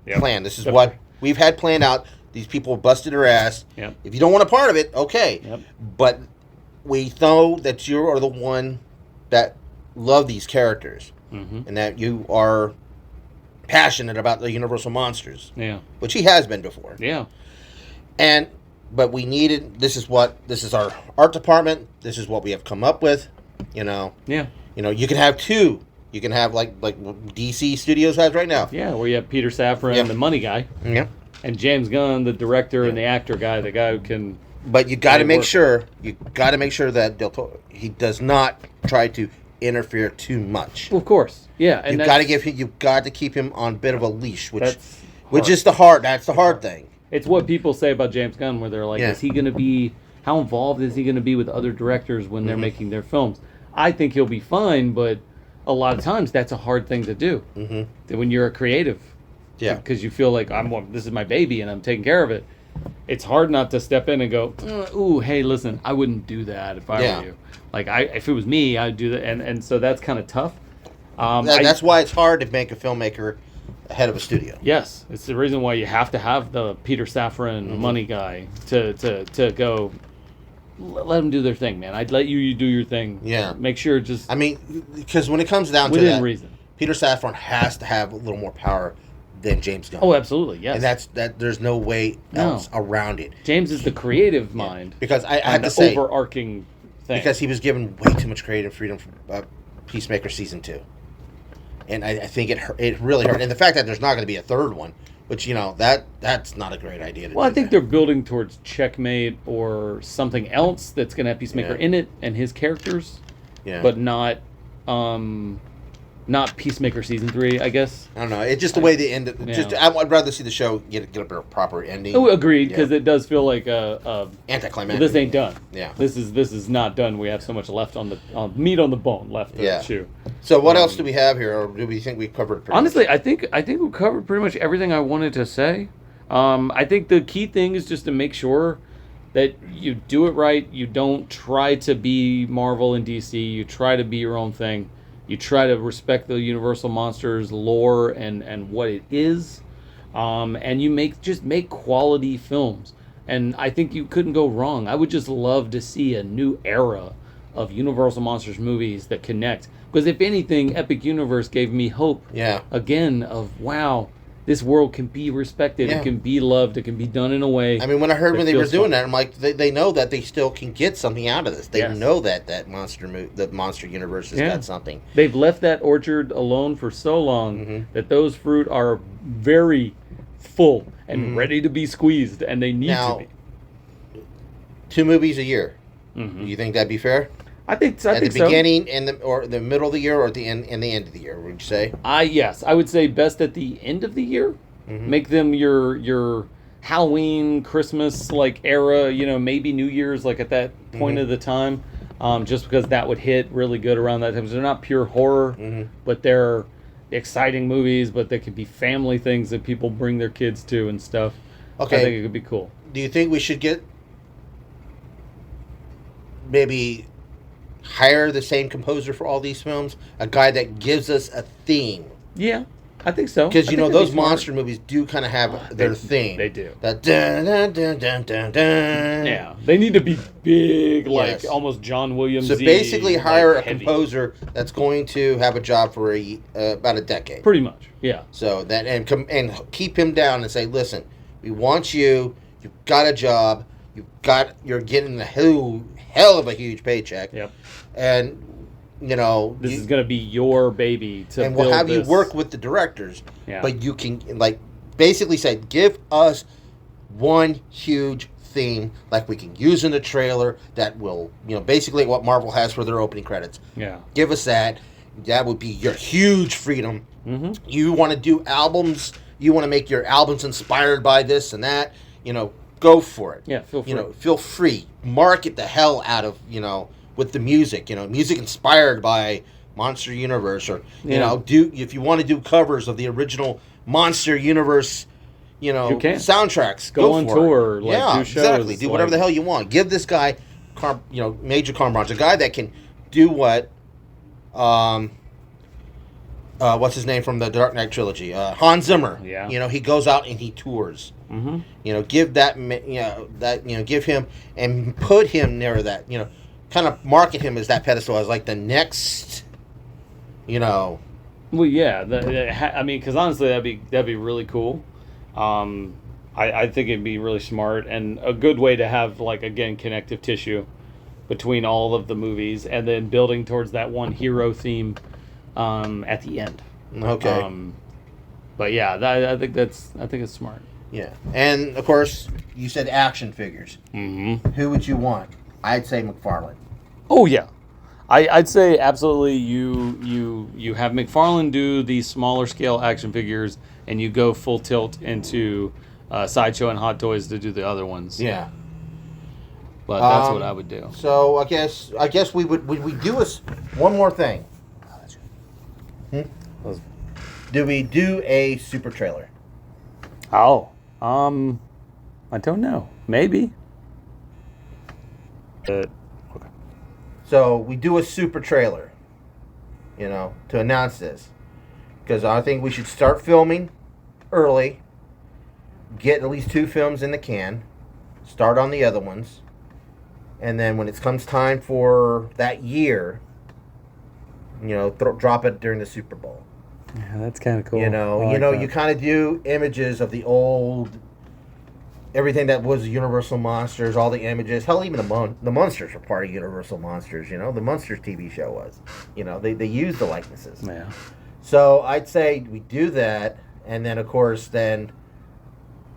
planned. This is what we've had planned out. These people busted their ass. Yep. If you don't want a part of it, okay. Yep. But we know that you are the one that love these characters, and that you are passionate about the Universal monsters. Yeah. Which he has been before. Yeah. But we needed. This is our art department. This is what we have come up with. Yeah. You can have two. You can have like DC Studios has right now. Yeah, where you have Peter Safran, the money guy. Yeah. And James Gunn, the director and the actor guy, the guy who can. But you got to make sure. You got to make sure that Del Toro, he does not try to interfere too much. Well, of course. Yeah. And you've got to keep him on a bit of a leash, which is the hard. That's the hard thing. It's what people say about James Gunn, where they're like, is he going to be, how involved is he going to be with other directors when they're making their films? I think he'll be fine, but a lot of times that's a hard thing to do. When you're a creative. Yeah. Because you feel like, this is my baby and I'm taking care of it. It's hard not to step in and go, ooh, hey, listen, I wouldn't do that if I were you. Like, if it was me, I'd do that. And so that's kind of tough. That's why it's hard to make a filmmaker head of a studio. Yes, it's the reason why you have to have the Peter Safran money guy to go. Let them do their thing, man. I'd let you do your thing. Yeah. Make sure because when it comes down to within that, reason, Peter Safran has to have a little more power than James Gunn. Oh, absolutely, yes. And that's there's no way else around it. James is the creative mind. Because I have to say, overarching thing. Because he was given way too much creative freedom for Peacemaker Season 2. And I think it really hurt. And the fact that there's not going to be a third one, which, that's not a great idea to do. Well, I think they're building towards Checkmate or something else that's going to have Peacemaker in it and his characters. Yeah. But not Peacemaker Season 3, I guess. I don't know. It's just the way they end it. I'd rather see the show get a proper ending. Oh, agreed, because it does feel like a anticlimactic. This ain't done. Yeah. This is not done. We have so much left on the meat on the bone left to chew. So what else do we have here, or do we think we covered pretty honestly, much? I think we covered pretty much everything I wanted to say. I think the key thing is just to make sure that you do it right. You don't try to be Marvel and DC. You try to be your own thing. You try to respect the Universal Monsters lore and what it is, and you make quality films. And I think you couldn't go wrong. I would just love to see a new era of Universal Monsters movies that connect. Because if anything, Epic Universe gave me hope. Yeah. Again, of wow, this world can be respected. Yeah. It can be loved. It can be done in a way. I mean, when I heard when they were doing that, I'm like, they know that they still can get something out of this. They know that the monster universe has got something. They've left that orchard alone for so long that those fruit are very full and ready to be squeezed, and they need to be. 2 movies a year. Do you think that'd be fair? I think so. At the beginning or the middle of the year, or at the end of the year, would you say? Yes, I would say best at the end of the year. Make them your Halloween, Christmas era. Maybe New Year's at that point of the time, just because that would hit really good around that time. So they're not pure horror, but they're exciting movies. But they could be family things that people bring their kids to and stuff. Okay, I think it could be cool. Do you think we should get maybe hire the same composer for all these films, a guy that gives us a theme? Yeah, I think so. Because, I you think know, it'd be those smart. monster movies do kind of have their theme. They do. That dun, dun, dun, dun, dun, dun. Yeah, they need to be big, like Yes. almost John Williams. So basically hire a heavy. composer that's going to have a job for about a decade. Pretty much, yeah. So that and keep him down and say, listen, we want you. You've got a job. You're getting the hell of a huge paycheck. Yep. And you know This is gonna be your baby to and build we'll have this. you work with the directors. Yeah. But you can like basically say, give us one huge theme like we can use in the trailer that will, you know, basically what Marvel has for their opening credits. Yeah. Give us that. That would be your huge freedom. Mm-hmm. You want to do albums. You want to make your albums inspired by this and that. You know, go for it. Yeah, feel free. You know, feel free. Market the hell out of, you know, with the music. You know, music inspired by Monster Universe, or you know, if you want to do covers of the original Monster Universe, you know, soundtracks. Go on for tour. It. Like, Yeah, do shows, exactly. Do whatever the hell you want. Give this guy, major carte blanche, a guy that can do what. What's his name from the Dark Knight trilogy? Hans Zimmer. Yeah. You know, he goes out and he tours. Mm-hmm. You know, give give him and put him near that. You know, kind of market him as that pedestal as like the next. You know. Well, yeah. I mean, because honestly, that'd be really cool. I think it'd be really smart and a good way to have, like, again, connective tissue between all of the movies, and then building towards that one hero theme at the end. Okay. But yeah, I think it's smart. Yeah, and of course, you said action figures. Mm-hmm. Who would you want? I'd say McFarlane. Oh yeah, I'd say absolutely. You have McFarlane do these smaller scale action figures, and you go full tilt into Sideshow and Hot Toys to do the other ones. Yeah. But that's what I would do. So I guess we would do one more thing. Do we do a super trailer? Oh, I don't know. Maybe. Okay. So we do a super trailer, you know, to announce this, because I think we should start filming early. Get at least 2 films in the can. Start on the other ones. And then when it comes time for that year, you know, drop it during the Super Bowl. Yeah, that's kind of cool. You know, you kind of do images of the old, everything that was Universal Monsters, all the images. Hell, even the Monsters are part of Universal Monsters. You know, the Monsters TV show was. You know, they used the likenesses. Yeah. So I'd say we do that, and then of course, then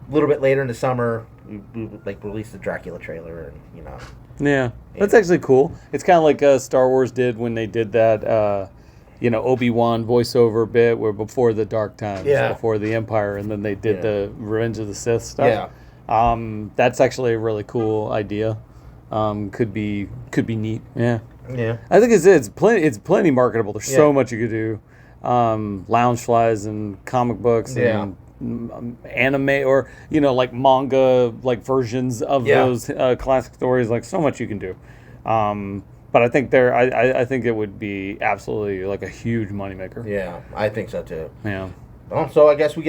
a little bit later in the summer, we like release the Dracula trailer, and you know. Yeah, that's actually cool. It's kind of like Star Wars did when they did that, Obi-Wan voiceover bit where before the Dark Times, before the Empire, and then they did the Revenge of the Sith stuff. Yeah. That's actually a really cool idea. Could be neat. Yeah. Yeah. I think it's plenty marketable. There's so much you could do. Lounge flies and comic books and anime, or like manga, like versions of those classic stories. Like, so much you can do. But I think I think it would be absolutely like a huge moneymaker. Yeah, I think so too. Yeah. Well, so I guess we've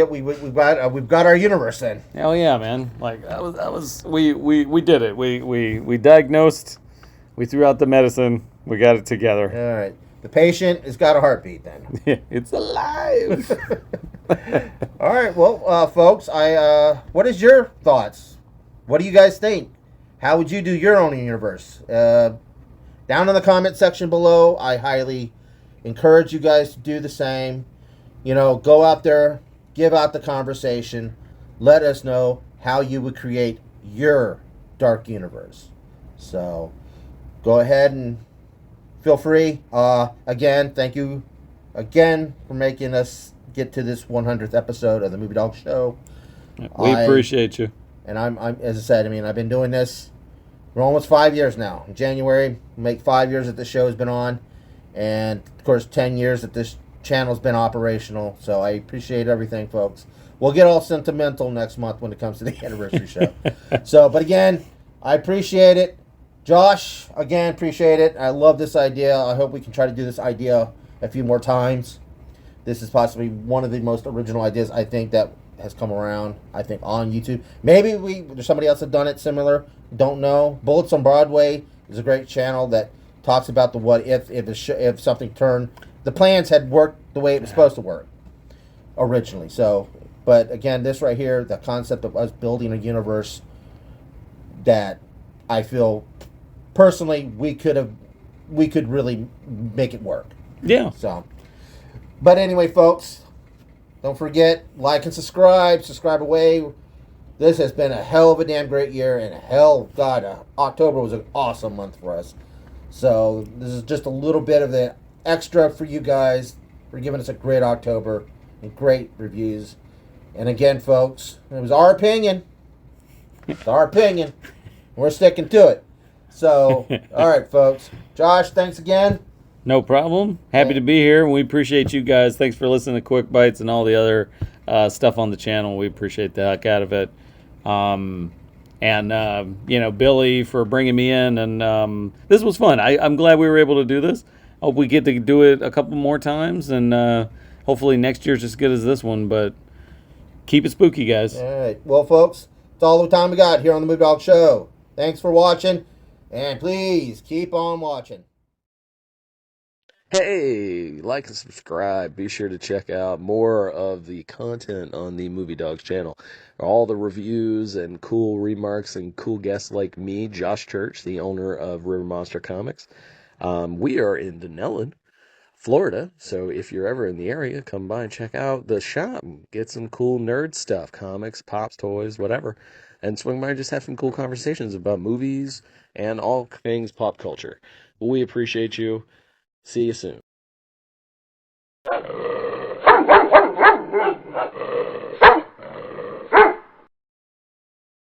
got our universe then. Hell yeah, man! Like we did it. We diagnosed. We threw out the medicine. We got it together. All right. The patient has got a heartbeat then. It's alive. All right. Well, folks, what is your thoughts? What do you guys think? How would you do your own universe? Down in the comment section below, I highly encourage you guys to do the same. Go out there, give out the conversation. Let us know how you would create your dark universe. So, go ahead and feel free. Again, thank you again for making us get to this 100th episode of the Movie Dawgs Show. We appreciate you. And I'm as I said, I've been doing this. We're almost 5 years now. In January, we'll make 5 years that the show has been on, and of course 10 years that this channel's been operational. So I appreciate everything, folks. We'll get all sentimental next month when it comes to the anniversary show. But again, I appreciate it. Josh, again, appreciate it. I love this idea. I hope we can try to do this idea a few more times. This is possibly one of the most original ideas I think that has come around. I think on YouTube. Maybe there's somebody else that done it similar. Don't know. Bullets on Broadway is a great channel that talks about the what if something turned. The plans had worked the way it was supposed to work originally. So, but again, this right here, the concept of us building a universe that I feel personally we could really make it work. Yeah. So, but anyway, folks, don't forget, like and subscribe. Subscribe away. This has been a hell of a damn great year, and October was an awesome month for us. So this is just a little bit of the extra for you guys for giving us a great October and great reviews. And again, folks, it was our opinion. It's our opinion. We're sticking to it. So, all right, folks. Josh, thanks again. No problem. Happy to be here. We appreciate you guys. Thanks for listening to Quick Bites and all the other stuff on the channel. We appreciate the heck out of it. Billy for bringing me in. And this was fun. I'm glad we were able to do this. Hope we get to do it a couple more times. And hopefully next year's as good as this one. But keep it spooky, guys. All right. Well, folks, it's all the time we got here on the Movie Dawgs Show. Thanks for watching. And please keep on watching. Hey, like and subscribe. Be sure to check out more of the content on the Movie Dawgs channel. All the reviews and cool remarks and cool guests like me, Josh Church, the owner of River Monster Comics. We are in Denellen, Florida, so if you're ever in the area, come by and check out the shop. Get some cool nerd stuff, comics, pops, toys, whatever. And swing by and just have some cool conversations about movies and all things pop culture. We appreciate you. See you soon.